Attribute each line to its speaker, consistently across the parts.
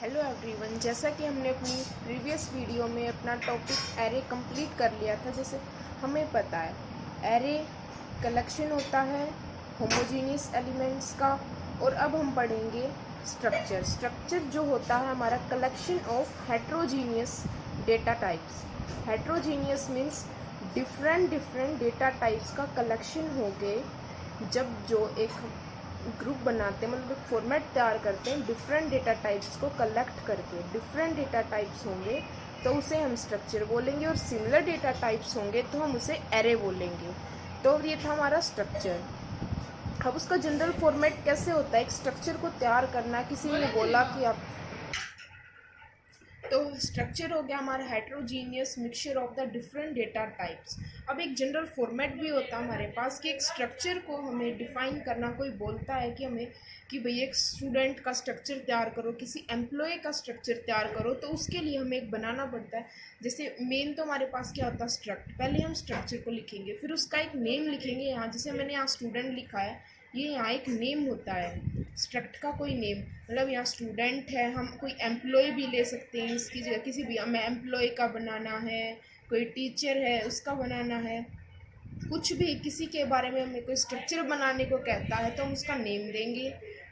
Speaker 1: Hello everyone, जैसा कि हमने अपनी प्रीवियस वीडियो में अपना टॉपिक एरे कंप्लीट कर लिया था। जैसे हमें पता है एरे कलेक्शन होता है होमोजीनियस एलिमेंट्स का। और अब हम पढ़ेंगे स्ट्रक्चर। स्ट्रक्चर जो होता है हमारा collection of heterogeneous data types. Heterogeneous means different data types का कलेक्शन हो गए। जब जो एक ग्रुप बनाते हैं, मतलब फॉर्मेट तैयार करते हैं डिफरेंट डेटा टाइप्स को कलेक्ट करके, डिफरेंट डेटा टाइप्स होंगे तो उसे हम स्ट्रक्चर बोलेंगे, और सिमिलर डेटा टाइप्स होंगे तो हम उसे एरे बोलेंगे। तो ये था हमारा स्ट्रक्चर। अब उसका जनरल फॉर्मेट कैसे होता है, एक स्ट्रक्चर को तैयार करना। किसी ने बोला कि आप, तो स्ट्रक्चर हो गया हमारा heterogeneous mixture of the different data types. अब एक जनरल फॉर्मेट भी होता है हमारे पास कि एक स्ट्रक्चर को हमें डिफाइन करना। कोई बोलता है कि हमें कि भाई एक स्टूडेंट का स्ट्रक्चर तैयार करो, किसी एम्प्लॉय का स्ट्रक्चर तैयार करो, तो उसके लिए हमें एक बनाना पड़ता है। जैसे मेन तो हमारे पास क्या होता है स्ट्रक्ट। पहले हम स्ट्रक्चर को लिखेंगे, फिर उसका एक नेम लिखेंगे। यहाँ जैसे मैंने यहाँ स्टूडेंट लिखा है, ये यहाँ एक नेम होता है स्ट्रक्ट का, कोई नेम। मतलब यहाँ स्टूडेंट है, हम कोई एम्प्लॉय भी ले सकते हैं इसकी जगह। किसी भी हमें एम्प्लॉय का बनाना है, कोई टीचर है उसका बनाना है, कुछ भी किसी के बारे में हमें कोई स्ट्रक्चर बनाने को कहता है तो हम उसका नेम देंगे।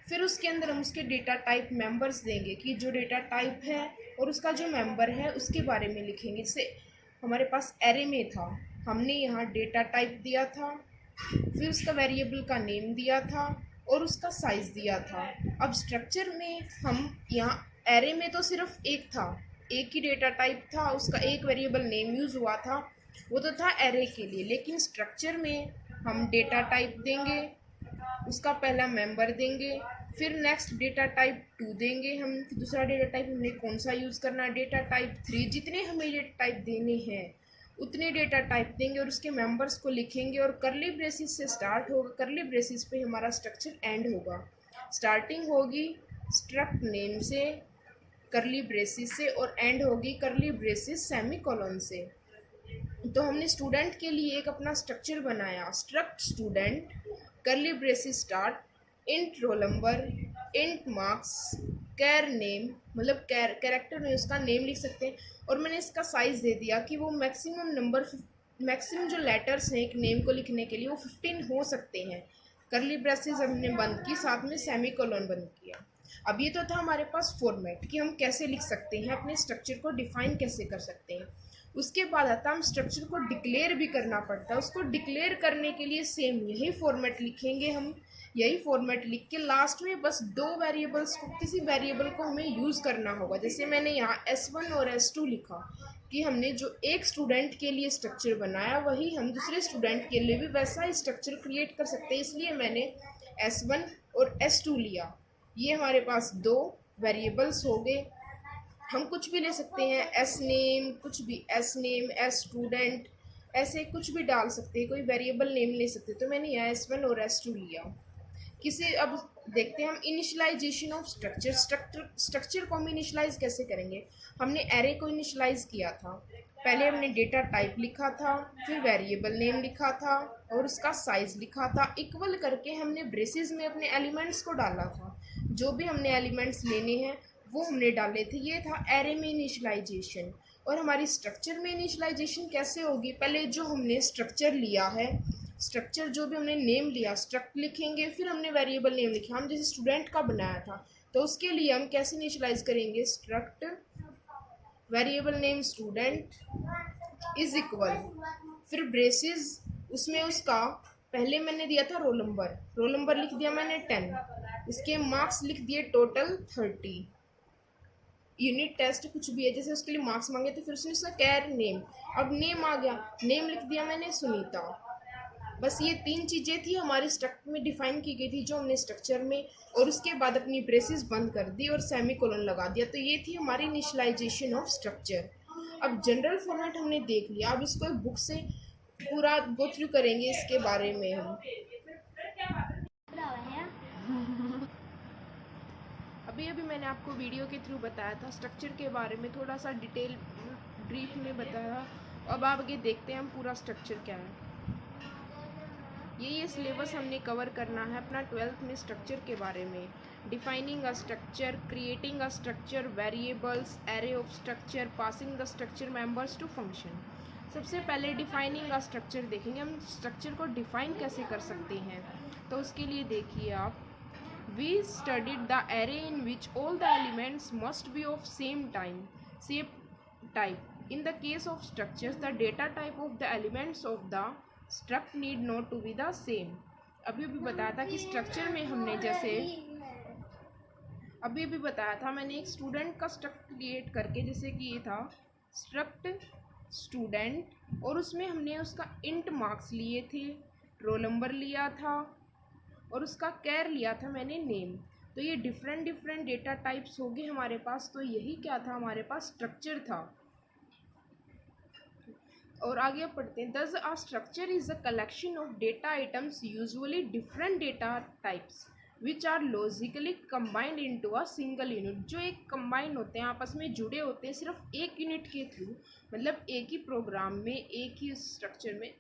Speaker 1: फिर उसके अंदर हम उसके डेटा टाइप मेंबर्स देंगे कि जो डेटा टाइप है और उसका जो मेंबर है उसके बारे में लिखेंगे। जैसे हमारे पास एरे में था, हमने यहाँ डेटा टाइप दिया था, फिर उसका वेरिएबल का नेम दिया था और उसका साइज़ दिया था। अब स्ट्रक्चर में हम यहाँ एरे में तो सिर्फ एक था, एक ही डेटा टाइप था, उसका एक वेरिएबल नेम यूज़ हुआ था, वो तो था एरे के लिए। लेकिन स्ट्रक्चर में हम डेटा टाइप देंगे, उसका पहला मेंबर देंगे, फिर नेक्स्ट डेटा टाइप 2 देंगे हम। दूसरा डेटा टाइप हमने कौन सा यूज़ करना है, डेटा टाइप 3। जितने हमें डेटा टाइप देने हैं उतने डेटा टाइप देंगे और उसके मेंबर्स को लिखेंगे, और करली ब्रेसिस से स्टार्ट होगा। करली ब्रेसिस पे हमारा स्ट्रक्चर एंड होगा। स्टार्टिंग होगी स्ट्रक्ट नेम से, करली ब्रेसिस से, और एंड होगी करली ब्रेसिस सेमीकोलन से। तो हमने स्टूडेंट के लिए एक अपना स्ट्रक्चर बनाया, स्ट्रक्ट स्टूडेंट, करली braces start, int roll number, int marks, कैर नेम, मतलब कैरेक्टर में उसका नेम लिख सकते हैं। और मैंने इसका साइज़ दे दिया कि वो मैक्सिमम जो लेटर्स हैं एक नेम को लिखने के लिए वो 15 हो सकते हैं। करली ब्रेसेस हमने बंद की, साथ में सेमीकोलन बंद किया। अब ये तो था हमारे पास फॉर्मेट कि हम कैसे लिख सकते हैं, अपने स्ट्रक्चर को डिफाइन कैसे कर सकते हैं। उसके बाद आता हम स्ट्रक्चर को डिक्लेयर भी करना पड़ता है। उसको डिक्लेयर करने के लिए सेम यही फॉर्मेट लिखेंगे हम। यही फॉर्मेट लिख के लास्ट में बस 2 वेरिएबल्स को, किसी वेरिएबल को हमें यूज़ करना होगा। जैसे मैंने यहाँ S1 और S2 लिखा कि हमने जो एक स्टूडेंट के लिए स्ट्रक्चर बनाया वही हम दूसरे स्टूडेंट के लिए भी वैसा ही स्ट्रक्चर क्रिएट कर सकते हैं। इसलिए मैंने S1 और S2 लिया। ये हमारे पास 2 वेरिएबल्स हो गए। हम कुछ भी ले सकते हैं, एस नेम, कुछ भी, एस नेम, एस स्टूडेंट, ऐसे कुछ भी डाल सकते हैं, कोई वेरिएबल नेम ले सकते हैं। तो मैंने यहाँ S1 और S2 लिया। किसी, अब देखते हैं हम इनिशलाइजेशन ऑफ स्ट्रक्चर। स्ट्रक्चर को हम इनिशलाइज कैसे करेंगे। हमने एरे को इनिशलाइज किया था। पहले हमने डेटा टाइप लिखा था, फिर वेरिएबल नेम लिखा था और उसका साइज लिखा था। इक्वल करके हमने ब्रेसेस में अपने एलिमेंट्स को डाला था। जो भी हमने एलिमेंट्स लेने हैं वो हमने डाले थे। ये था एरे में इनिशलाइजेशन। और हमारी स्ट्रक्चर में इनिशलाइजेशन कैसे होगी, पहले जो हमने स्ट्रक्चर लिया है, स्ट्रक्चर जो भी हमने नेम लिया, स्ट्रक्ट लिखेंगे, फिर हमने वेरिएबल नेम लिखा। हम जैसे स्टूडेंट का बनाया था तो उसके लिए हम कैसे इनिशलाइज करेंगे, struct variable name student is equal, फिर ब्रेसेस, उसमें उसका पहले मैंने दिया था रोल नंबर लिख दिया मैंने 10, उसके मार्क्स लिख दिए टोटल 30, यूनिट टेस्ट कुछ भी है, जैसे उसके लिए मार्क्स मांगे तो फिर उसने उसका कैर नेम, अब नेम आ गया, नेम लिख दिया मैंने सुनीता। बस ये 3 चीज़ें थी हमारे स्ट्रक्चर में डिफाइन की गई थी जो हमने स्ट्रक्चर में, और उसके बाद अपनी ब्रेसेस बंद कर दी और सेमीकोलन लगा दिया। तो ये थी हमारी इनिशियलाइजेशन ऑफ स्ट्रक्चर। अब जनरल फॉर्मेट हमने देख लिया, अब इसको एक बुक से पूरा गो थ्रू करेंगे इसके बारे में हम। अभी मैंने आपको वीडियो के थ्रू बताया था स्ट्रक्चर के बारे में, थोड़ा सा डिटेल ब्रीफ में बताया। अब आगे देखते हैं हम पूरा स्ट्रक्चर क्या है। ये सिलेबस हमने कवर करना है अपना 12th में स्ट्रक्चर के बारे में। Defining a structure, creating a structure, variables, array of structure, passing the structure members to function. सबसे पहले डिफाइनिंग अ स्ट्रक्चर देखेंगे, हम स्ट्रक्चर को डिफाइन कैसे कर सकते हैं। तो उसके लिए देखिए आप, we studied the array in which all the elements must be of same type. In the case of structures, the data type of the elements of the struct need not to be the same। अभी बताया था कि structure में हमने जैसे अभी बताया था मैंने एक स्टूडेंट का स्ट्रक्ट क्रिएट करके, जैसे कि ये था स्ट्रक्ट स्टूडेंट, और उसमें हमने उसका इंट मार्क्स लिए थे, रोल नंबर लिया था और उसका कैर लिया था मैंने नेम। तो ये डिफरेंट डेटा टाइप्स हो गए हमारे पास। तो यही क्या था, हमारे पास स्ट्रक्चर था। और आगे पढ़ते हैं, thus a structure is a collection of data items usually different data types which are logically combined into a single unit. जो एक कंबाइन होते हैं, आपस में जुड़े होते हैं सिर्फ एक यूनिट के थ्रू, मतलब एक ही प्रोग्राम में, एक ही स्ट्रक्चर में,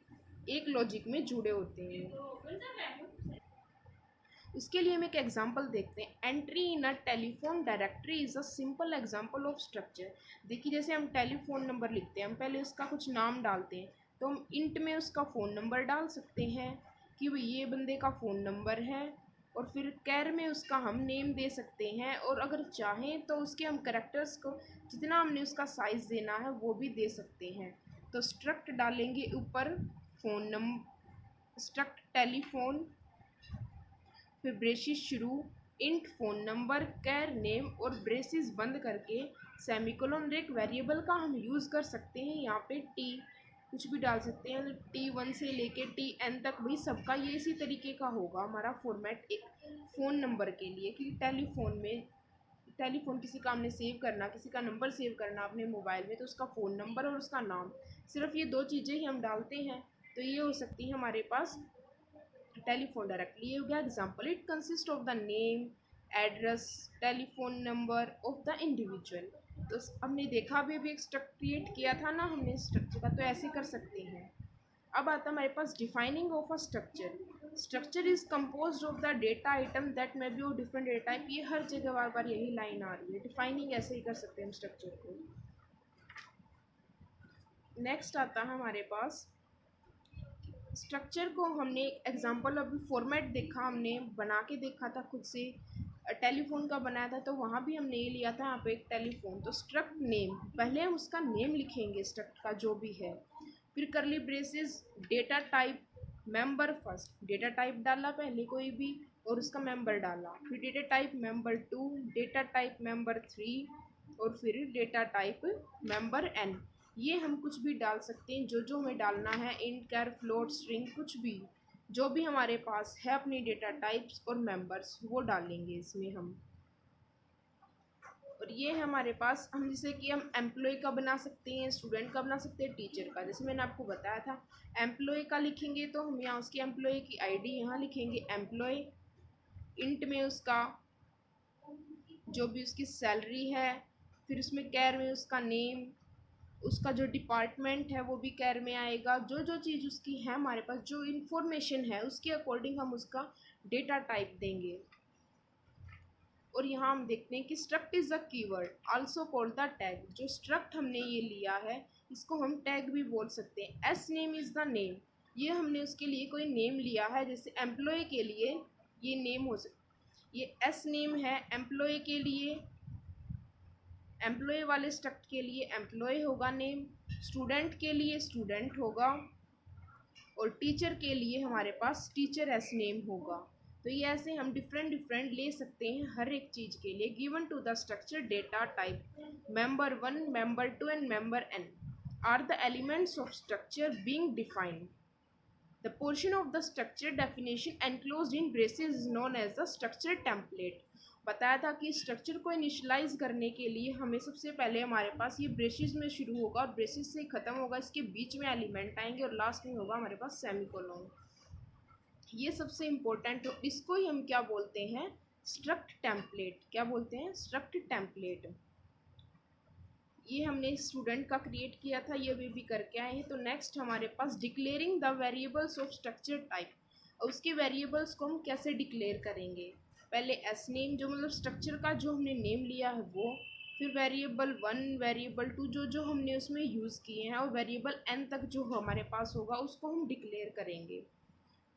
Speaker 1: एक लॉजिक में जुड़े होते हैं। इसके लिए हम एक एग्जांपल देखते हैं। Entry in a telephone directory is a simple example of structure. देखिए जैसे हम टेलीफोन नंबर लिखते हैं, हम पहले उसका कुछ नाम डालते हैं, तो हम इंट में उसका फ़ोन नंबर डाल सकते हैं कि भाई ये बंदे का फ़ोन नंबर है, और फिर कैर में उसका हम नेम दे सकते हैं, और अगर चाहें तो उसके हम करेक्टर्स को जितना हमने उसका साइज़ देना है वो भी दे सकते हैं। तो स्ट्रक्ट डालेंगे ऊपर फ़ोन नंबर, स्ट्रक्ट टेलीफोन, फिर ब्रेसिस शुरू, इंट फ़ोन नंबर, कैर नेम, और ब्रेसिस बंद करके सेमीकोलन। एक वेरिएबल का हम यूज़ कर सकते हैं यहाँ पे टी, कुछ भी डाल सकते हैं, T1 से लेके TN तक, भाई सबका ये इसी तरीके का होगा हमारा फॉर्मेट एक फ़ोन नंबर के लिए। कि टेलीफोन किसी का हमने सेव करना, किसी का नंबर सेव करना अपने मोबाइल में, तो उसका फ़ोन नंबर और उसका नाम, सिर्फ ये दो चीज़ें ही हम डालते हैं। तो ये हो सकती है हमारे पास टेलीफोन डायरेक्टली। ये हो गया example. It consist of the name, address, telephone number of the individual. तो हमने देखा भी एक स्ट्रक्चर क्रिएट किया था ना हमने स्ट्रक्चर का, तो ऐसे कर सकते हैं। अब आता है हमारे पास defining of a structure. Structure is compose of the data item that may be of different data type. ये हर जगह बार बार यही लाइन आ रही है, डिफाइनिंग ऐसे ही कर सकते हैं हम स्ट्रक्चर को। नेक्स्ट आता है हमारे पास स्ट्रक्चर को हमने एग्जांपल अभी फॉर्मेट देखा, हमने बना के देखा था खुद से, टेलीफोन का बनाया था, तो वहाँ भी हमने ये लिया था यहाँ पे एक टेलीफोन। तो स्ट्रक्ट नेम, पहले हम उसका नेम लिखेंगे स्ट्रक्ट का जो भी है, फिर करली braces, data type member, first data type डाला पहले कोई भी और उसका मेंबर डाला, फिर data type member 2, data type member 3, और फिर डेटा टाइप मेंबर n। ये हम कुछ भी डाल सकते हैं, जो हमें डालना है, इंट, कैर, फ्लोट, स्ट्रिंग, कुछ भी जो भी हमारे पास है अपनी डेटा टाइप्स और मेंबर्स वो डालेंगे इसमें हम। और ये है हमारे पास, हम जैसे कि हम एम्प्लॉय का बना सकते हैं, स्टूडेंट का बना सकते हैं, टीचर का। जैसे मैंने आपको बताया था एम्प्लॉय का लिखेंगे तो हम यहाँ उसकी एम्प्लॉय की आईडी यहाँ लिखेंगे एम्प्लॉय, इंट में उसका जो भी उसकी सैलरी है, फिर उसमें कैर में उसका नेम, उसका जो डिपार्टमेंट है वो भी कैर में आएगा। जो चीज़ उसकी है हमारे पास, जो इन्फॉर्मेशन है उसके अकॉर्डिंग हम उसका डेटा टाइप देंगे। और यहाँ हम देखते हैं कि struct is a keyword also called the tag. जो स्ट्रक्ट हमने ये लिया है इसको हम टैग भी बोल सकते हैं। S name is the name, ये हमने उसके लिए कोई नेम लिया है, जैसे एम्प्लॉय के लिए ये नेम हो सकता, ये एस नेम है एम्प्लॉय के लिए, एम्प्लॉय वाले स्ट्रक्ट के लिए एम्प्लॉय होगा नेम, स्टूडेंट के लिए स्टूडेंट होगा, और टीचर के लिए हमारे पास टीचर एस नेम होगा। तो ये ऐसे हम डिफरेंट ले सकते हैं हर एक चीज़ के लिए। Given to the structure data type member 1, member 2 and member n are the elements of structure being defined. The portion of the structure definition enclosed in braces is known as the structure template. बताया था कि structure को initialise करने के लिए हमें सबसे पहले हमारे पास ये ब्रेसेस में शुरू होगा और ब्रेसेस से ख़त्म होगा, इसके बीच में एलिमेंट आएंगे और लास्ट में होगा हमारे पास सेमीकोलन। ये सबसे इम्पोर्टेंट, तो इसको ही हम क्या बोलते हैं, स्ट्रक्ट टेम्पलेट। क्या बोलते हैं, स्ट्रक्ट टेम्पलेट। ये हमने स्टूडेंट का क्रिएट किया था, ये भी करके आए हैं। तो नेक्स्ट हमारे पास declaring the variables of structure type, और उसके वेरिएबल्स को हम कैसे डिक्लेयर करेंगे। पहले एस नेम जो मतलब स्ट्रक्चर का जो हमने नेम लिया है वो, फिर वेरिएबल 1 वेरिएबल 2 जो जो हमने उसमें यूज़ किए हैं, और वेरिएबल n तक जो हमारे पास होगा उसको हम डिक्लेयर करेंगे।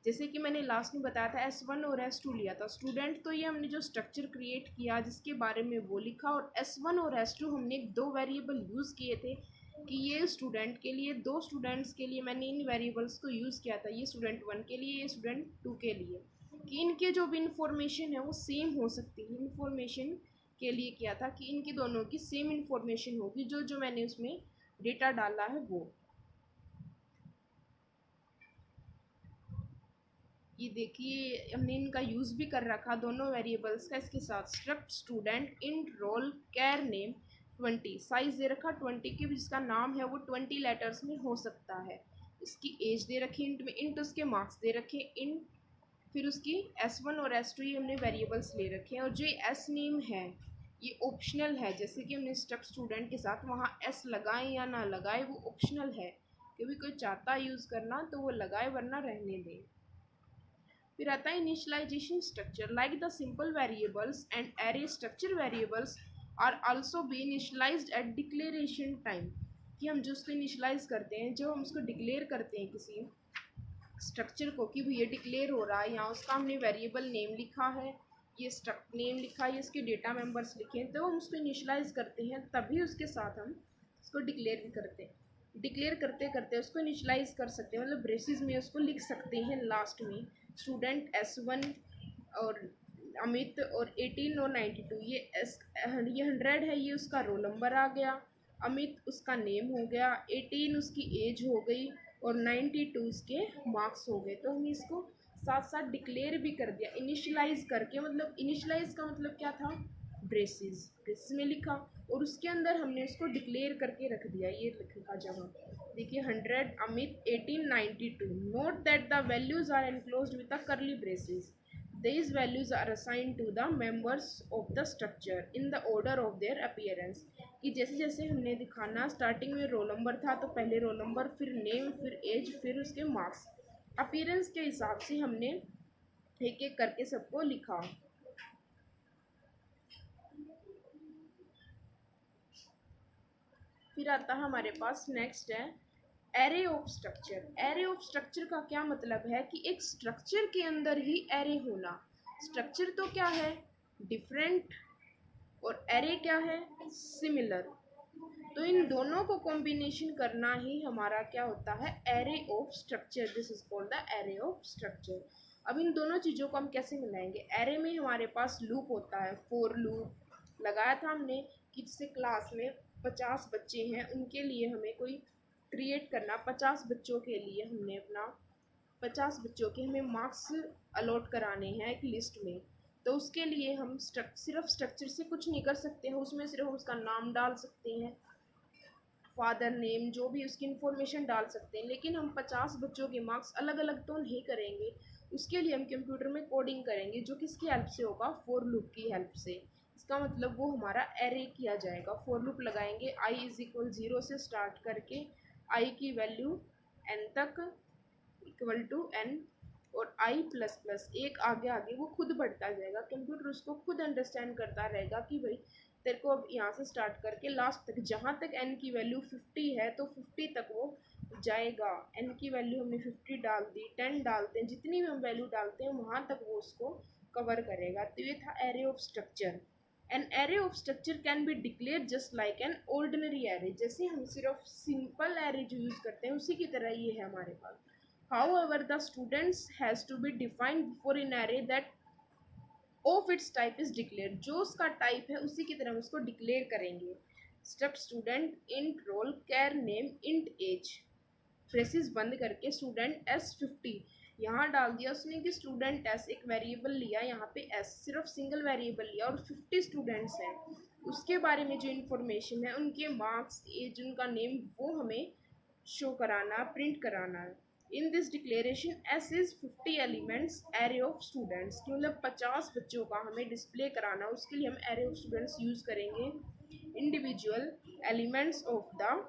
Speaker 1: जैसे कि मैंने लास्ट में बताया था S1 और S2 लिया था स्टूडेंट, तो ये हमने जो स्ट्रक्चर क्रिएट किया जिसके बारे में वो लिखा, और S1 और S2 हमने दो वेरिएबल यूज़ किए थे कि ये स्टूडेंट के लिए, दो स्टूडेंट्स के लिए मैंने इन वेरिएबल्स को यूज़ किया था, ये स्टूडेंट 1 के लिए, ये स्टूडेंट 2 के लिए, कि इनके जो भी इंफॉर्मेशन है वो सेम हो सकती है। इंफॉर्मेशन के लिए किया था कि इनकी दोनों की सेम इंफॉर्मेशन होगी, जो जो मैंने उसमें डेटा डाला है वो। ये देखिए हमने इनका यूज़ भी कर रखा दोनों वेरिएबल्स का इसके साथ। स्ट्रक्ट स्टूडेंट इंट रोल कैर नेम 20, साइज दे रखा 20 की, जिसका नाम है वो 20 लेटर्स में हो सकता है। इसकी एज दे रखी इंट में, इंट उसके मार्क्स दे रखे इंट, फिर उसकी S1 और S2 ये हमने वेरिएबल्स ले रखे हैं। और जो एस नेम है ये ऑप्शनल है, जैसे कि हमने स्ट्रक्ट स्टूडेंट के साथ वहाँ एस लगाएं या ना लगाए वो ऑप्शनल है, क्योंकि कोई चाहता है यूज़ करना तो वो लगाए वरना रहने दें। फिर आता है initialization structure, like the simple variables and array structure variables are also be initialized at declaration time, कि हम जो उसको इनिशियलाइज करते हैं, जो हम उसको डिक्लेयर करते हैं किसी स्ट्रक्चर को कि ये डिक्लेयर हो रहा है, यहाँ उसका हमने वेरिएबल नेम लिखा है, ये स्ट्रक्ट नेम लिखा है, इसके डेटा मेंबर्स लिखे हैं, तो हम उसको इनिशियलाइज करते हैं, तभी उसके साथ हम उसको डिक्लेयर भी करते हैं। डिक्लेयर करते करते उसको इनिशियलाइज कर सकते हैं, मतलब ब्रेसिस में उसको लिख सकते हैं लास्ट में। स्टूडेंट S1 और अमित और 18 और 92, ये 100 है, ये उसका रोल नंबर आ गया, अमित उसका नेम हो गया, 18 उसकी एज हो गई और 92 उसके मार्क्स हो गए। तो हमने इसको साथ साथ डिक्लेयर भी कर दिया इनिशियलाइज करके। मतलब इनिशियलाइज का मतलब क्या था, ब्रेसिस, ब्रेसिस में लिखा और उसके अंदर हमने उसको डिक्लेयर करके रख दिया। ये लिखा जगह देखिए 100 Amit 18 92, note that the values are enclosed with the curly braces, these values are assigned to the members of the structure in the order of their appearance, कि जैसे जैसे हमने दिखाना, स्टार्टिंग में रोल नंबर था तो पहले रोल नंबर, फिर नेम, फिर एज, फिर उसके मार्क्स, अपीयरेंस के हिसाब से हमने एक एक करके सबको लिखा। फिर आता है हमारे पास नेक्स्ट है array of structure. Array of structure का क्या मतलब है कि एक स्ट्रक्चर के अंदर ही एरे होना। स्ट्रक्चर तो क्या है, डिफरेंट, और एरे क्या है, सिमिलर। तो इन दोनों को कॉम्बिनेशन करना ही हमारा क्या होता है, array of structure. This is called the array of structure. अब इन दोनों चीज़ों को हम कैसे मिलाएंगे। एरे में हमारे पास लूप होता है, फोर लूप लगाया था हमने कि जैसे क्लास में 50 बच्चे हैं, उनके लिए हमें कोई क्रिएट करना, 50 बच्चों के लिए हमने अपना 50 बच्चों के हमें मार्क्स अलॉट कराने हैं एक लिस्ट में। तो उसके लिए हम सिर्फ स्ट्रक्चर से कुछ नहीं कर सकते हैं, उसमें सिर्फ हम उसका नाम डाल सकते हैं, फादर नेम, जो भी उसकी इन्फॉर्मेशन डाल सकते हैं, लेकिन हम 50 बच्चों के मार्क्स अलग अलग तो नहीं करेंगे। उसके लिए हम कंप्यूटर में कोडिंग करेंगे, जो किसकी हेल्प से होगा, फॉर लूप की हेल्प से। इसका मतलब वो हमारा एरे किया जाएगा। फॉर लूप लगाएंगे i इज इक्वल 0 से स्टार्ट करके i की वैल्यू n तक इक्वल टू n, और i प्लस प्लस एक आगे आगे वो खुद बढ़ता जाएगा। कंप्यूटर उसको खुद अंडरस्टैंड करता रहेगा कि भाई तेरे को अब यहाँ से स्टार्ट करके लास्ट तक, जहाँ तक n की वैल्यू 50 है तो 50 तक वो जाएगा। n की वैल्यू हमने 50 डाल दी, 10 डालते हैं, जितनी भी हम वैल्यू डालते हैं वहाँ तक वो उसको कवर करेगा। तो ये था array of structure. An array of structure can be declare just like an ordinary array, जैसे हम सिर्फ सिंपल एरे जो यूज़ करते हैं उसी की तरह ये है हमारे पास। However, the students has to be defined before an array that of its type is declared, जो उसका टाइप है उसी की तरह हम उसको डिक्लेयर करेंगे। स्टेप स्टूडेंट इंट रोल कैर नेम इंट एज, ब्रेसिस बंद करके स्टूडेंट S50 यहाँ डाल दिया उसने कि स्टूडेंट S एक वेरिएबल लिया, यहाँ पे S सिर्फ सिंगल वेरिएबल लिया और 50 स्टूडेंट्स हैं, उसके बारे में जो इन्फॉर्मेशन है, उनके मार्क्स, एज, उनका नेम, वो हमें शो कराना, प्रिंट कराना है। In this declaration S is 50 elements array of students, कि मतलब 50 बच्चों का हमें डिस्प्ले कराना, उसके लिए हम एरे ऑफ स्टूडेंट्स यूज़ करेंगे। Individual elements of the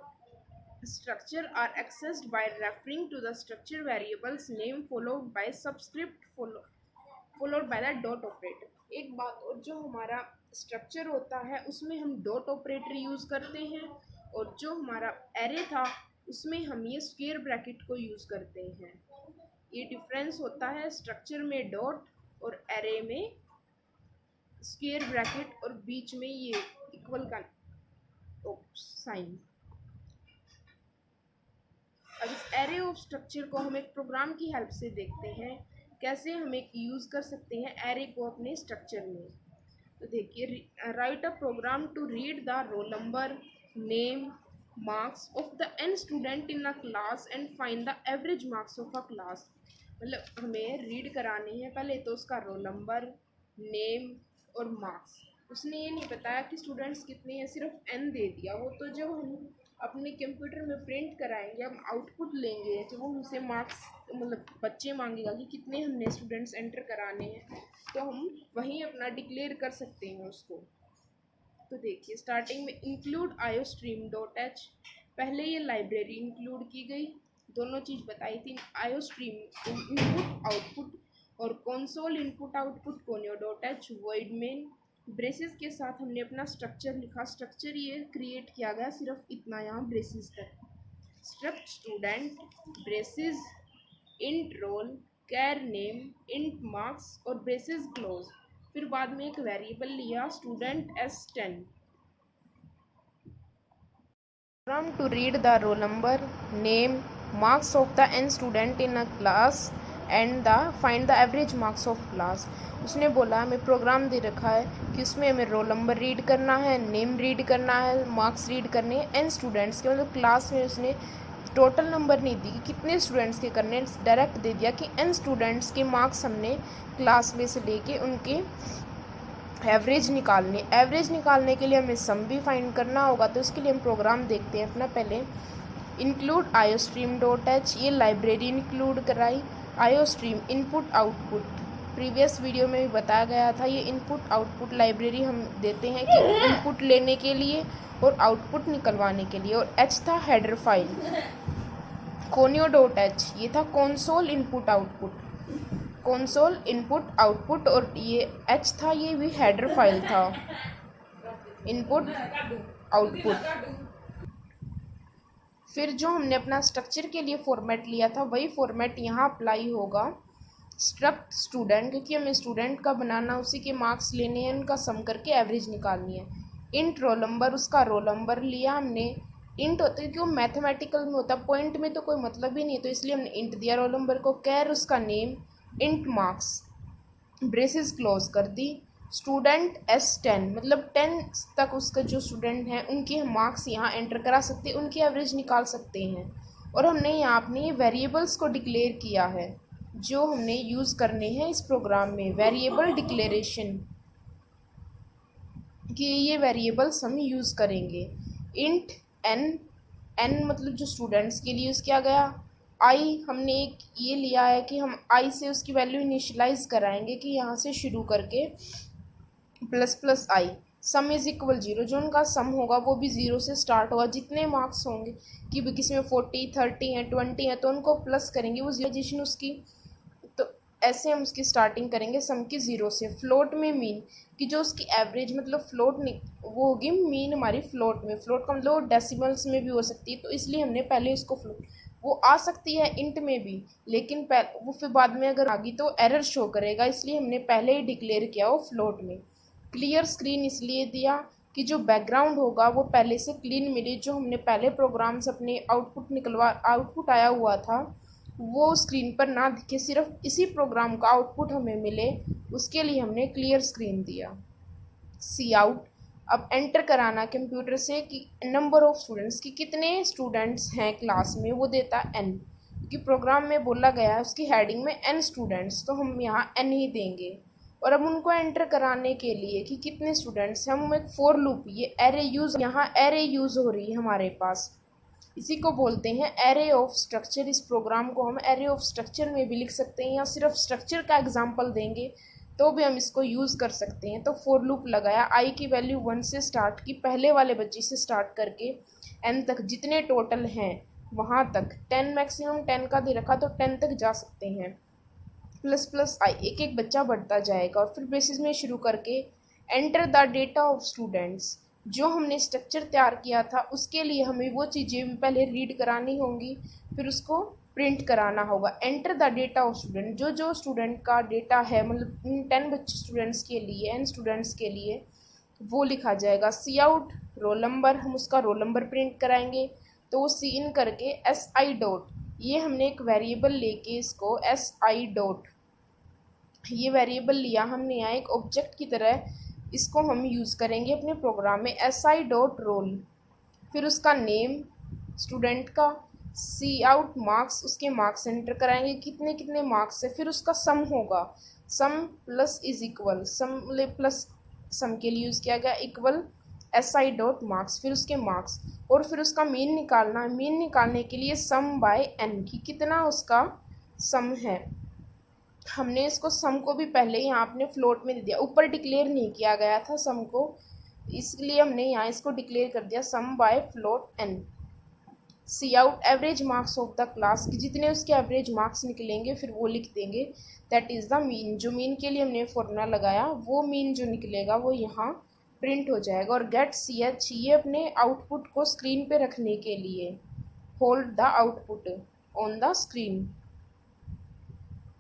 Speaker 1: structure are accessed by referring to the structure variable's name followed by subscript followed by the dot operator. एक बात और, जो हमारा स्ट्रक्चर होता है उसमें हम डॉट ऑपरेटर यूज़ करते हैं, और जो हमारा एरे था उसमें हम ये स्क्वायर ब्रैकेट को यूज़ करते हैं। ये डिफरेंस होता है स्ट्रक्चर में डॉट और एरे में स्क्वायर ब्रैकेट, और बीच में ये इक्वल का साइन। अब इस एरे ऑफ स्ट्रक्चर को हम एक प्रोग्राम की हेल्प से देखते हैं कैसे हम एक यूज़ कर सकते हैं एरे को अपने स्ट्रक्चर में। तो देखिए, write a program to read the roll number, name, marks of the N student in a class and find the average marks of a class. मतलब हमें रीड कराने हैं पहले तो उसका रोल नंबर, नेम और मार्क्स। उसने ये नहीं बताया कि स्टूडेंट्स कितने हैं, सिर्फ एन दे दिया। वो तो जब हम अपने कंप्यूटर में प्रिंट कराएंगे, हम आउटपुट लेंगे, तो वो हमसे मार्क्स मतलब बच्चे मांगेगा कि कितने हमने स्टूडेंट्स एंटर कराने हैं, तो हम वहीं अपना डिक्लेयर कर सकते हैं उसको। तो देखिए, स्टार्टिंग में इंक्लूड आयोस्ट्रीम डॉट एच, पहले ये लाइब्रेरी इंक्लूड की गई, दोनों चीज़ बताई थी। आयोस्ट्रीम इनपुट आउटपुट और console input output conio dot H void main. Braces के साथ हमने अपना स्ट्रक्चर लिखा, स्ट्रक्चर ये क्रिएट किया गया सिर्फ इतना यहाँ ब्रेसेस तक। Struct student, braces, int roll, कैर नेम, इंट मार्क्स और ब्रेसेस क्लोज। फिर बाद में एक वेरिएबल लिया student S10। Programme to read the roll number, name, marks of the n student in a class and the find the average marks of class. उसने बोला हमें programme दे रखा है कि उसमें हमें रोल नंबर रीड करना है, नेम रीड करना है, मार्क्स रीड करने हैं n स्टूडेंट्स के। मतलब क्लास में उसने टोटल नंबर नहीं दी कि कितने स्टूडेंट्स के करने, डायरेक्ट दे दिया कि n स्टूडेंट्स के मार्क्स हमने क्लास में से लेके उनके एवरेज निकालने। एवरेज निकालने के लिए हमें सम भी फाइंड करना होगा, तो उसके लिए हम प्रोग्राम देखते हैं अपना। पहले इंक्लूड आयोस्ट्रीम डॉट एच, ये लाइब्रेरी इंक्लूड कराई। Iostream input output, previous video में भी बताया गया था, ये इनपुट आउटपुट लाइब्रेरी हम देते हैं कि इनपुट लेने के लिए और आउटपुट निकलवाने के लिए। और एच था header file. Conio dot H, ये था console input output, console input output. और ये एच था, ये भी हेडर फाइल था, इनपुट आउटपुट। फिर जो हमने अपना स्ट्रक्चर के लिए फॉर्मेट लिया था वही फॉर्मेट यहाँ अप्लाई होगा। स्ट्रक्ट स्टूडेंट, क्योंकि हमें स्टूडेंट का बनाना, उसी के मार्क्स लेने हैं, उनका सम करके एवरेज निकालनी है। इंट रोल नंबर, उसका रोल नंबर लिया हमने। इंट होता है क्योंकि वो मैथमेटिकल में होता है, पॉइंट में तो कोई मतलब ही नहीं है, तो इसलिए हमने इंट दिया रोल नंबर को। कैर उसका name, int marks, braces close कर दी। स्टूडेंट S10, मतलब 10 तक उसका जो स्टूडेंट हैं उनके हम मार्क्स यहाँ एंटर करा सकते हैं, उनकी एवरेज निकाल सकते हैं। और हमने यहाँ अपने वेरिएबल्स को डिक्लेयर किया है जो हमने यूज़ करने हैं इस प्रोग्राम में। वेरिएबल डिक्लेरेशन कि ये वेरिएबल्स हम यूज़ करेंगे। इंट n मतलब जो स्टूडेंट्स के लिए यूज़ किया गया। आई हमने एक ये लिया है कि हम आई से उसकी वैल्यू इनिशियलाइज कराएंगे कि यहाँ से शुरू करके plus plus I. Some is equal 0, जो उनका सम होगा वो भी 0 से स्टार्ट होगा। जितने मार्क्स होंगे कि भी किसी में 40, 30 हैं, 20 हैं, तो उनको प्लस करेंगे वो जीरोजेशन उसकी। तो ऐसे हम उसकी स्टार्टिंग करेंगे सम की 0 से। फ्लोट में मीन, कि जो उसकी एवरेज मतलब फ्लोट वो होगी मीन हमारी फ्लोट में। फ्लोट का मतलब डेसिमल्स में भी हो सकती है, तो इसलिए हमने पहले इसको फ्लोट, वो आ सकती है इंट में भी, लेकिन वो फिर बाद में अगर आ गई तो एरर शो करेगा, इसलिए हमने पहले ही डिक्लेयर किया वो फ्लोट में। क्लियर स्क्रीन इसलिए दिया कि जो बैकग्राउंड होगा वो पहले से क्लीन मिले। जो हमने पहले प्रोग्राम्स अपने आउटपुट आया हुआ था वो स्क्रीन पर ना दिखे, सिर्फ इसी प्रोग्राम का आउटपुट हमें मिले, उसके लिए हमने क्लियर स्क्रीन दिया। सी आउट, अब एंटर कराना कंप्यूटर से कि नंबर ऑफ स्टूडेंट्स, कि कितने स्टूडेंट्स हैं क्लास में, वो देता n, क्योंकि प्रोग्राम में बोला गया है उसकी हेडिंग में n स्टूडेंट्स, तो हम यहाँ n ही देंगे। और अब उनको एंटर कराने के लिए कि कितने स्टूडेंट्स हैं, हम एक फॉर लूप, ये एरे यूज़, यहाँ एरे यूज़ हो रही है हमारे पास, इसी को बोलते हैं एरे ऑफ स्ट्रक्चर। इस प्रोग्राम को हम एरे ऑफ स्ट्रक्चर में भी लिख सकते हैं, या सिर्फ स्ट्रक्चर का एग्जांपल देंगे तो भी हम इसको यूज़ कर सकते हैं। तो फॉर लूप लगाया, आई की वैल्यू 1 से स्टार्ट की, पहले वाले बच्चे से स्टार्ट करके n तक जितने टोटल हैं वहाँ तक, 10 मैक्सिमम 10 का दे रखा तो 10 तक जा सकते हैं। प्लस प्लस आई, एक एक बच्चा बढ़ता जाएगा। और फिर बेसिस में शुरू करके enter the data of students, जो हमने स्ट्रक्चर तैयार किया था उसके लिए हमें वो चीज़ें पहले रीड करानी होंगी, फिर उसको प्रिंट कराना होगा। Enter the data of student, जो जो स्टूडेंट का डेटा है, मतलब 10 बच्चे स्टूडेंट्स के लिए, n स्टूडेंट्स के लिए वो लिखा जाएगा। सी आउट रोल नंबर, हम उसका रोल नंबर प्रिंट कराएंगे, तो वो सी इन करके एस आई डॉट, ये हमने एक वेरिएबल लेके इसको एस आई डॉट, ये वेरिएबल लिया हमने यहाँ एक ऑब्जेक्ट की तरह, इसको हम यूज़ करेंगे अपने प्रोग्राम में। एस आई डॉट रोल, फिर उसका नेम स्टूडेंट का, सी आउट मार्क्स, उसके मार्क्स एंटर कराएंगे कितने कितने मार्क्स है, फिर उसका सम होगा। सम plus is equal, some plus सम के लिए यूज़ किया गया equal S I dot marks, फिर उसके मार्क्स, और फिर उसका मीन निकालना है। मीन निकालने के लिए सम बाय एन, की कितना उसका सम है। हमने इसको सम को भी पहले यहाँ अपने फ्लोट में दे दिया, ऊपर डिक्लेयर नहीं किया गया था सम को, इसलिए हमने यहाँ इसको डिक्लेयर कर दिया सम bye float N. C out average marks of the class, कि जितने उसके एवरेज मार्क्स निकलेंगे फिर वो लिख देंगे, दैट इज़ द मीन, जो मीन के लिए हमने फॉर्मूला लगाया वो मीन जो निकलेगा वो यहाँ प्रिंट हो जाएगा। और गेट सी एच, ये अपने आउटपुट को स्क्रीन पे रखने के लिए, hold the output on the screen.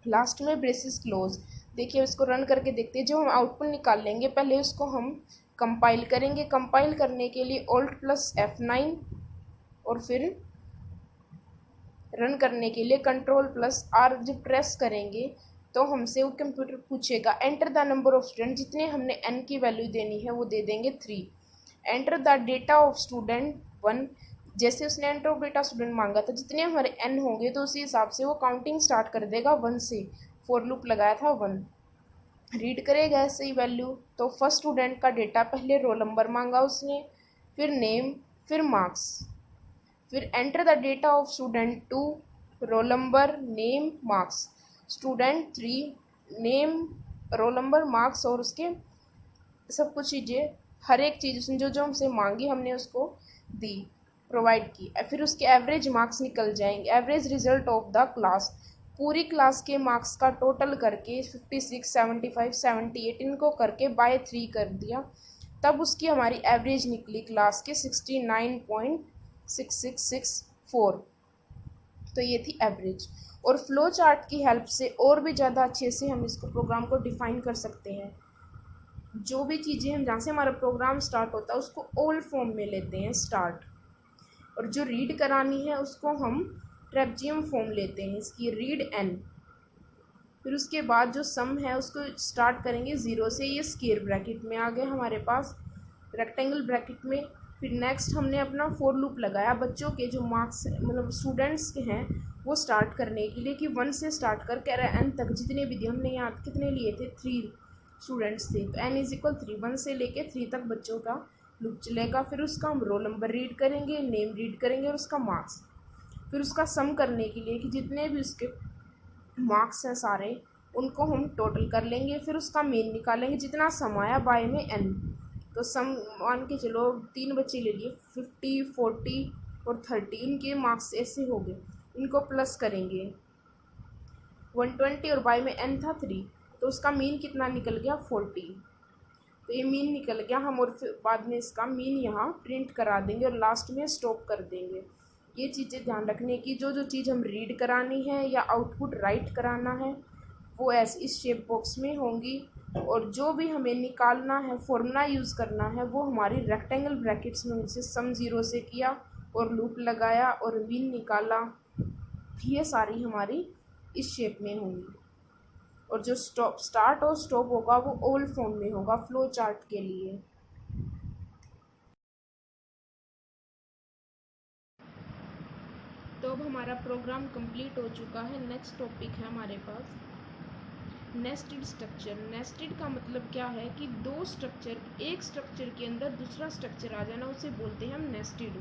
Speaker 1: Last में ब्रेसेस क्लोज। देखिए इसको रन करके देखते हैं, जो हम आउटपुट निकाल लेंगे पहले उसको हम कंपाइल करेंगे। कंपाइल करने के लिए ऑल्ट प्लस F9, और फिर रन करने के लिए कंट्रोल प्लस आर जब प्रेस करेंगे तो हमसे वो कंप्यूटर पूछेगा enter the number of student, जितने हमने n की वैल्यू देनी है वो दे देंगे 3। Enter the data of student 1, जैसे उसने एंटर ऑफ डेटा स्टूडेंट मांगा था, जितने हमारे n होंगे तो उसी हिसाब से वो काउंटिंग स्टार्ट कर देगा 1 से, फॉर लूप लगाया था 1, रीड करेगा ऐसे ही वैल्यू। तो फर्स्ट स्टूडेंट का डेटा, पहले रोल नंबर मांगा उसने, फिर नेम, फिर मार्क्स, फिर enter the data of student 2, role number name marks, student 3 name roll number marks, और उसके सब कुछ चीज़ें, हर एक चीज़ उसने जो जो हमसे मांगी हमने उसको दी, प्रोवाइड की। फिर उसके एवरेज मार्क्स निकल जाएंगे, average result of the class, पूरी क्लास के मार्क्स का टोटल करके 56, 75, 78 इनको करके बाय 3 कर दिया, तब उसकी हमारी एवरेज निकली क्लास के 69.6664। तो ये थी एवरेज। और फ्लो चार्ट की हेल्प से और भी ज़्यादा अच्छे से हम इसको प्रोग्राम को डिफ़ाइन कर सकते हैं। जो भी चीज़ें हम जहाँ से हमारा प्रोग्राम स्टार्ट होता है उसको ओल्ड फॉर्म में लेते हैं स्टार्ट, और जो रीड करानी है उसको हम ट्रेपजियम फॉर्म लेते हैं इसकी, रीड एन। फिर उसके बाद जो सम है उसको स्टार्ट करेंगे 0 से, ये स्क्वायर ब्रैकेट में आ गए हमारे पास, रेक्टेंगल ब्रैकेट में। फिर नेक्स्ट हमने अपना फॉर लूप लगाया बच्चों के जो मार्क्स मतलब स्टूडेंट्स के हैं वो स्टार्ट करने के लिए, कि 1 से स्टार्ट करके n तक जितने भी दिए, हमने यहाँ कितने लिए थे 3 स्टूडेंट्स थे, तो n इज इक्वल 3, 1 से लेके 3 तक बच्चों का लूप चलेगा। फिर उसका हम रोल नंबर रीड करेंगे, नेम रीड करेंगे और उसका मार्क्स, फिर उसका सम करने के लिए कि जितने भी उसके मार्क्स हैं सारे उनको हम टोटल कर लेंगे, फिर उसका मीन निकालेंगे, जितना सम आया बाय में n। तो सम मान के चलो 3 बच्चे ले लिए, 50, 40 और 30, इनके मार्क्स ऐसे हो गए, इनको प्लस करेंगे 120, और बाय में n था 3, तो उसका मीन कितना निकल गया 40। तो ये मीन निकल गया हम, और फिर बाद में इसका मीन यहाँ प्रिंट करा देंगे और लास्ट में स्टॉप कर देंगे। ये चीज़ें ध्यान रखने की, जो जो चीज़ हम रीड करानी है या आउटपुट राइट कराना है वो ऐसे इस शेप बॉक्स में होंगी, और जो भी हमें निकालना है फॉर्मूला यूज़ करना है वो हमारी रेक्टेंगल ब्रैकेट्स में, उनसे सम 0 से किया और लूप लगाया और मीन निकाला, ये सारी हमारी इस शेप में होंगी। और जो स्टार्ट और स्टॉप होगा वो ओल्ड फॉर्म में होगा फ्लो चार्ट के लिए। तो अब हमारा प्रोग्राम कंप्लीट हो चुका है। नेक्स्ट टॉपिक है हमारे पास नेस्टेड स्ट्रक्चर। नेस्टेड का मतलब क्या है कि दो स्ट्रक्चर, एक स्ट्रक्चर के अंदर दूसरा स्ट्रक्चर आ जाना, उसे बोलते हैं हम नेस्टेड।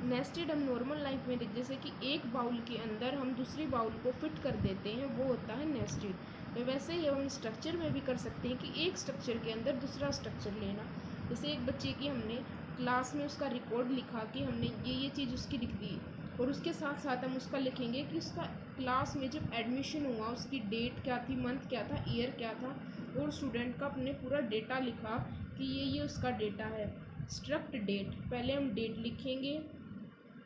Speaker 1: नेस्टेड हम नॉर्मल लाइफ में जैसे कि एक बाउल के अंदर हम दूसरी बाउल को फिट कर देते हैं, वो होता है नेस्टेड। तो वैसे ही हम स्ट्रक्चर में भी कर सकते हैं कि एक स्ट्रक्चर के अंदर दूसरा स्ट्रक्चर लेना। जैसे एक बच्चे की हमने क्लास में उसका रिकॉर्ड लिखा कि हमने ये चीज़ उसकी लिख दी, और उसके साथ साथ हम उसका लिखेंगे कि उसका क्लास में जब एडमिशन हुआ उसकी डेट क्या थी, मंथ क्या था, ईयर क्या था, और स्टूडेंट का अपने पूरा डेटा लिखा कि ये उसका डेटा है। स्ट्रक्ट डेट, पहले हम डेट लिखेंगे,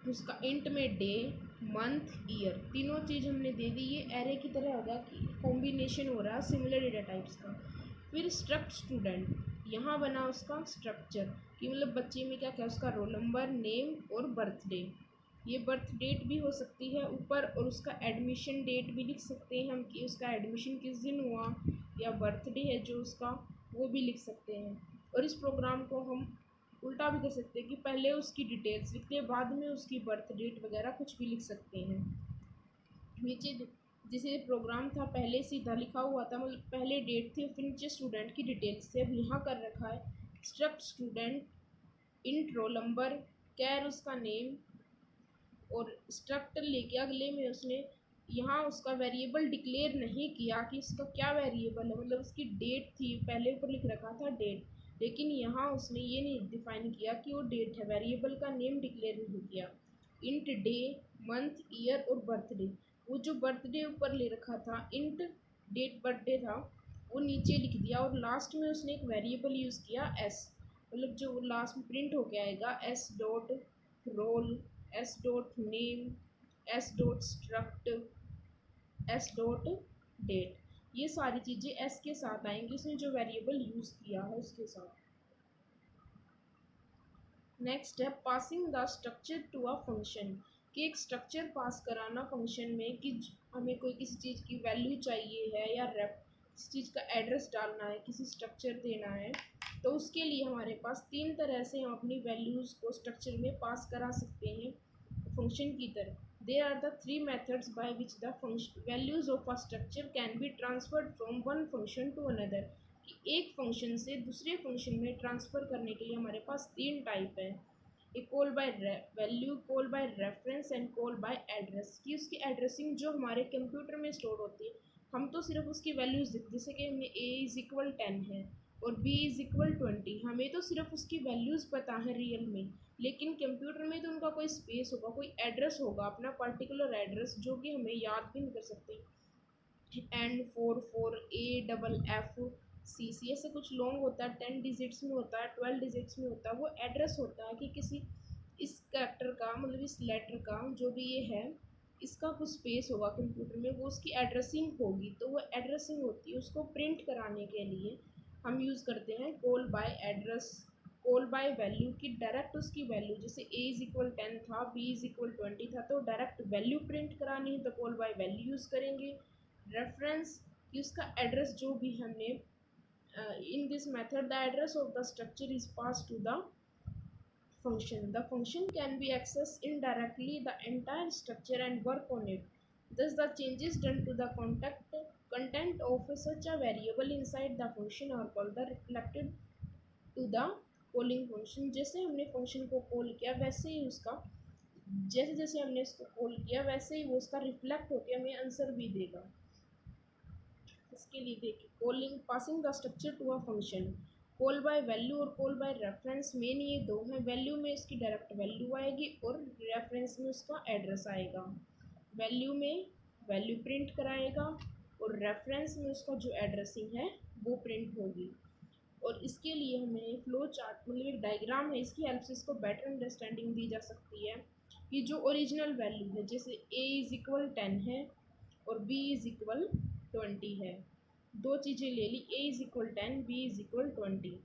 Speaker 1: उसका इंट में डे, मंथ, ईयर, तीनों चीज़ हमने दे दी। ये एरे की तरह होगा कि कॉम्बिनेशन हो रहा है सिमिलर डेटा टाइप्स का। फिर स्ट्रक्ट स्टूडेंट, यहाँ बना उसका स्ट्रक्चर कि मतलब बच्चे में क्या क्या, उसका रोल नंबर, नेम और बर्थडे। ये बर्थ डेट भी हो सकती है ऊपर, और उसका एडमिशन डेट भी लिख सकते हैं हम कि उसका एडमिशन किस दिन हुआ, या बर्थडे है जो उसका वो भी लिख सकते हैं। और इस प्रोग्राम को हम उल्टा भी कर सकते हैं कि पहले उसकी डिटेल्स लिखते हैं, बाद में उसकी बर्थ डेट वगैरह कुछ भी लिख सकते हैं। नीचे जैसे प्रोग्राम था पहले सीधा लिखा हुआ था, मतलब पहले डेट थी फिर नीचे स्टूडेंट की डिटेल्स थे। अब यहाँ कर रखा है struct student, int roll number, कैर उसका नेम, और स्ट्रक्ट लेके अगले में उसने यहाँ उसका वेरिएबल डिक्लेयर नहीं किया कि इसका क्या वेरिएबल है, मतलब उसकी डेट थी पहले ऊपर लिख रखा था डेट, लेकिन यहाँ उसने ये नहीं डिफाइन किया कि वो डेट है, वेरिएबल का नेम डिक्लेयर नहीं किया। इंट डे, मंथ, ईयर और बर्थडे, वो जो बर्थडे ऊपर ले रखा था इंट डेट बर्थडे था वो नीचे लिख दिया, और लास्ट में उसने एक वेरिएबल यूज़ किया एस, मतलब जो लास्ट में प्रिंट होके आएगा S dot roll, S dot name, S dot struct, S dot date, ये सारी चीज़ें एस के साथ आएंगी उसने जो वेरिएबल यूज़ किया है उसके साथ। नेक्स्ट है passing the structure to a function, कि एक स्ट्रक्चर पास कराना फंक्शन में कि हमें कोई किसी चीज़ की वैल्यू चाहिए है या किसी चीज़ का एड्रेस डालना है, किसी स्ट्रक्चर देना है, तो उसके लिए हमारे पास तीन तरह से हम अपनी वैल्यूज़ को स्ट्रक्चर में पास करा सकते हैं फंक्शन की तरह। There are the three methods by which the values of a structure can be transferred from one function to another, कि एक फंक्शन से दूसरे फंक्शन में ट्रांसफ़र करने के लिए हमारे पास तीन टाइप है। एक call by value, call by reference and call by address, कि उसकी एड्रेसिंग जो हमारे कंप्यूटर में स्टोर होती है, हम तो सिर्फ उसकी वैल्यूज़ देखते, जैसे कि हमें a इज़ इक्वल 10 है और b इज़ इक्वल 20, हमें तो सिर्फ उसकी वैल्यूज़ पता है रियल में, लेकिन कंप्यूटर में तो उनका कोई स्पेस होगा, कोई एड्रेस होगा, अपना पर्टिकुलर एड्रेस जो कि हमें याद भी नहीं कर सकते। N44AFFCC ऐसे कुछ लॉन्ग होता है, 10 डिजिट्स में होता है, 12 डिजिट्स में होता है, वो एड्रेस होता है कि किसी इस कैरेक्टर का, मतलब इस लेटर का जो भी ये है, इसका कुछ स्पेस होगा कंप्यूटर में, वो उसकी एड्रेसिंग होगी, तो वो एड्रेसिंग होती है, उसको प्रिंट कराने के लिए हम यूज़ करते हैं call by address, call by value की डायरेक्ट उसकी वैल्यू, जैसे a इज़ इक्वल 10 था, b इज़ इक्वल 20 था, तो डायरेक्ट वैल्यू प्रिंट करानी है तो कॉल बाय वैल्यू यूज़ करेंगे। रेफरेंस कि उसका एड्रेस जो भी हमने in this method the address of the structure is passed to the function. The function can be accessed indirectly the entire structure and work on it. Thus the changes done to the content of such a variable inside the function are called the reflected to the calling function। जैसे हमने function को call किया वैसे ही उसका, जैसे जैसे हमने इसको कॉल किया वैसे ही वो उसका रिफ्लेक्ट होकर हमें आंसर भी देगा। इसके लिए देखिए calling passing the structure to a function, call by value और कॉल बाय रेफरेंस, मेन ये दो हैं। वैल्यू में इसकी डायरेक्ट वैल्यू आएगी और रेफरेंस में उसका एड्रेस आएगा। वैल्यू में वैल्यू प्रिंट कराएगा और रेफरेंस में उसका जो एड्रेसिंग है वो प्रिंट होगी। और इसके लिए हमें फ्लो चार्ट, मतलब एक डायग्राम है, इसकी हेल्प से इसको बेटर अंडरस्टैंडिंग दी जा सकती है कि जो ओरिजिनल वैल्यू है, जैसे a इज़ इक्वल 10 है और b इज़ इक्वल 20 है, दो चीज़ें ले ली, a is equal 10, b is equal 20,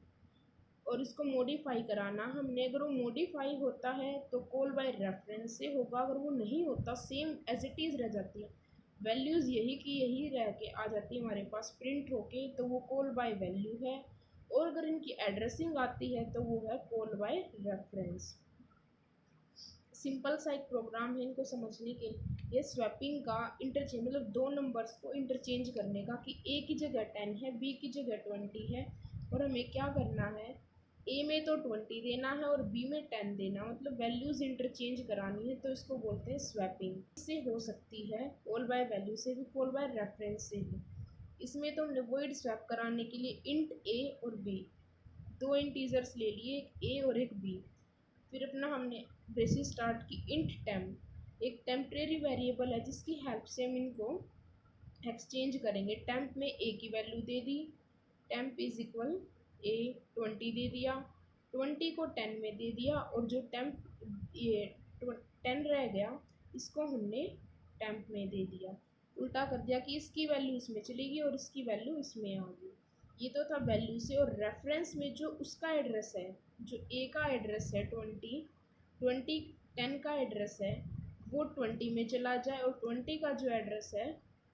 Speaker 1: और इसको मॉडिफाई कराना हमने, अगर वो मॉडिफाई होता है तो कॉल बाय रेफरेंस से होगा, अगर वो नहीं होता सेम एज इट इज़ रह जाती है, वैल्यूज़ यही की यही रह के आ जाती है हमारे पास प्रिंट होके, तो वो कॉल बाय वैल्यू है। और अगर इनकी एड्रेसिंग आती है तो वो है कॉल बाय रेफरेंस। सिंपल सा एक प्रोग्राम है इनको समझने के लिए, ये स्वैपिंग का इंटरचेंज, मतलब दो नंबर्स को इंटरचेंज करने का, कि a की जगह 10 है, b की जगह 20 है, और हमें क्या करना है, a में तो 20 देना है और b में 10 देना, मतलब वैल्यूज़ इंटरचेंज करानी है, तो इसको बोलते हैं स्वैपिंग। इससे हो सकती है कॉल बाय वैल्यू से भी, कॉल बाय रेफरेंस से भी। इसमें तो हमने वॉइड स्वैप कराने के लिए इंट a और b, दो इंटीजर्स ले लिए, एक a और एक b, फिर अपना हमने ब्रेसेस स्टार्ट की इंट टेम्प, एक टेम्परेरी वेरिएबल है जिसकी हेल्प से हम इनको एक्सचेंज करेंगे। टेम्प में ए की value they the, temp is equal ए 20 दे दिया, 20 को 10 में दे दिया, और जो टेम्प ये 10 रह गया इसको हमने टेम्प में दे दिया। उल्टा कर दिया कि इसकी वैल्यू इसमें चली गई और इसकी वैल्यू इसमें आ गई। ये तो था वैल्यू से। और रेफरेंस में जो उसका एड्रेस है, जो ए का एड्रेस है 20 10 का एड्रेस है वो 20 में चला जाए, और 20 का जो एड्रेस है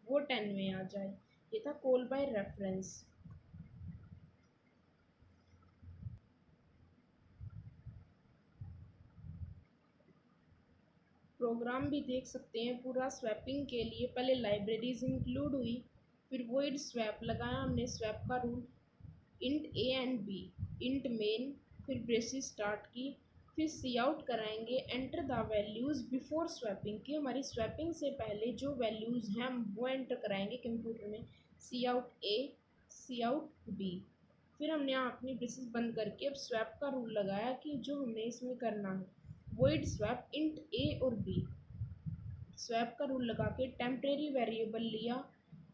Speaker 1: वो 10 में आ जाए। ये था कॉल बाय रेफरेंस। प्रोग्राम भी देख सकते हैं पूरा स्वैपिंग के लिए। पहले लाइब्रेरीज इंक्लूड हुई, फिर वॉइड स्वैप लगाया हमने, स्वैप का rule int a and b, int main, फिर ब्रेसेस स्टार्ट की, फिर सी आउट कराएंगे enter the values before swapping की। हमारी स्वैपिंग से पहले जो वैल्यूज़ हैं हम वो एंटर कराएंगे कंप्यूटर में, सी आउट ए, सी आउट बी। फिर हमने यहाँ अपनी ब्रेसेस बंद करके अब स्वैप का रूल लगाया कि जो हमने इसमें करना है वॉइड स्वैप इंट ए और बी। स्वैप का रूल लगा के टेम्परेरी वेरिएबल लिया,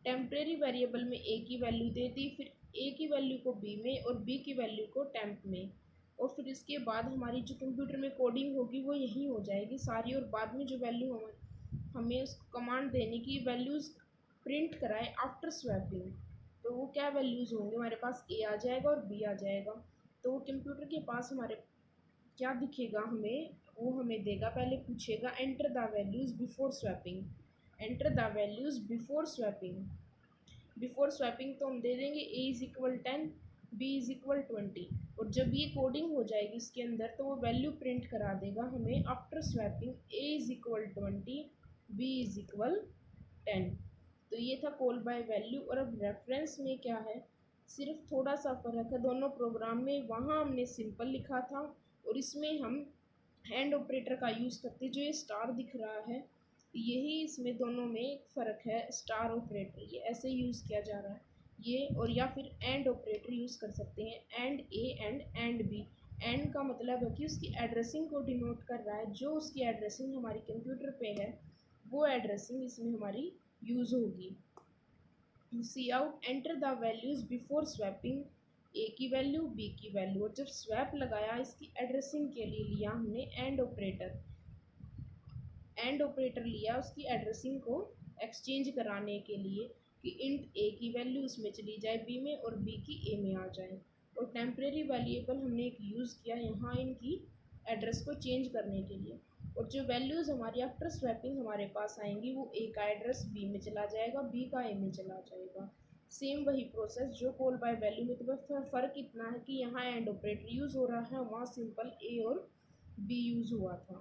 Speaker 1: टेम्परेरी वेरिएबल में ए की वैल्यू दे दी, फिर ए की वैल्यू को बी में और बी की वैल्यू को टेम्प में। और फिर इसके बाद हमारी जो कंप्यूटर में कोडिंग होगी वो यही हो जाएगी सारी। और बाद में जो वैल्यू हमें उसको कमांड देने की वैल्यूज़ प्रिंट कराए आफ्टर स्वैपिंग, तो वो क्या वैल्यूज़ होंगे हमारे पास, ए आ जाएगा और बी आ जाएगा। तो वो कंप्यूटर के पास हमारे क्या दिखेगा हमें, वो हमें देगा, पहले पूछेगा enter the values before swapping, enter the values before swapping. Before swapping तो हम दे देंगे a is equal 10, b is equal 20। और जब ये कोडिंग हो जाएगी इसके अंदर तो वो वैल्यू प्रिंट करा देगा हमें after swapping, a is equal 20, b is equal 10। तो ये था कॉल बाय वैल्यू। और अब रेफरेंस में क्या है, सिर्फ थोड़ा सा फ़र्क है दोनों प्रोग्राम में। वहाँ हमने सिंपल लिखा था और इसमें हम हैंड ऑपरेटर का यूज़ करते, जो ये स्टार दिख रहा है यही इसमें दोनों में एक फ़र्क है। स्टार ऑपरेटर ये ऐसे यूज़ किया जा रहा है ये, और या फिर एंड ऑपरेटर यूज़ कर सकते हैं, and a and b. And का मतलब है कि उसकी एड्रेसिंग को डिनोट कर रहा है, जो उसकी एड्रेसिंग हमारी कंप्यूटर पे है वो एड्रेसिंग इसमें हमारी यूज़ होगी। सी out enter the values before swapping, ए की वैल्यू बी की वैल्यू। और जब स्वैप लगाया इसकी एड्रेसिंग के लिए लिया हमने एंड ऑपरेटर, एंड ऑपरेटर लिया उसकी एड्रेसिंग को एक्सचेंज कराने के लिए कि इंट ए की वैल्यू उसमें चली जाए बी में और बी की ए में आ जाए। और टेम्परेरी वेरिएबल हमने एक यूज़ किया यहाँ इनकी एड्रेस को चेंज करने के लिए। और जो वैल्यूज़ हमारी आफ्टर स्वैपिंग हमारे पास आएंगी वो ए का एड्रेस बी में चला जाएगा, बी का ए में चला जाएगा। सेम वही प्रोसेस जो कॉल बाय वैल्यू में, तो बस फ़र्क इतना है कि यहाँ एंड ऑपरेटर यूज़ हो रहा है, वहाँ सिंपल ए और बी यूज़ हुआ था।